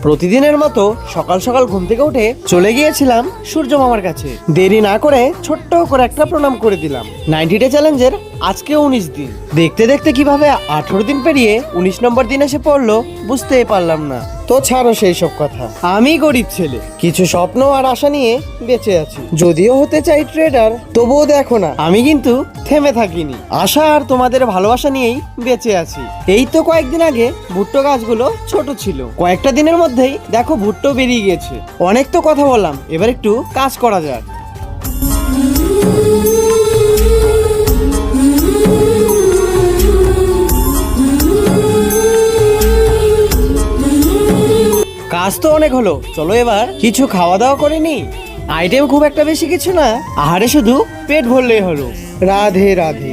প্রতিদিনের মতো সকাল সকাল ঘুম থেকে উঠে চলে গিয়েছিলাম সূর্য মামার কাছে। দেরি না করে ছোট্ট করে একটা প্রণাম করে দিলাম। 90 ডে চ্যালেঞ্জের আজকে 19 দিন। দেখতে দেখতে কিভাবে 18 দিন পেরিয়ে 19 নম্বর দিন এসে পড়লো বুঝতেই পারলাম না। তো ছাড়ো সেই সব কথা। আমি গরিব ছেলে, কিছু স্বপ্ন আর আশা নিয়ে বেঁচে আছি। যদিও হতে চাই ট্রেডার, তবুও দেখো না আমি কিন্তু থেমে থাকিনি। আশা আর তোমাদের ভালোবাসা নিয়েই বেঁচে আছি। এই তো কয়েকদিন আগে ভুট্টো গাছগুলো ছোট ছিল, কয়েকটা দিনের মধ্যেই দেখো ভুট্টো বেরিয়ে গেছে। অনেক তো কথা বললাম, এবার একটু কাজ করা যাক। কাজ তো অনেক হলো, চলো এবার কিছু খাওয়া দাওয়া করে নি। আইটেম খুব একটা বেশি কিছু না, আহারে শুধু পেট ভরলেই হলো। রাধে রাধে।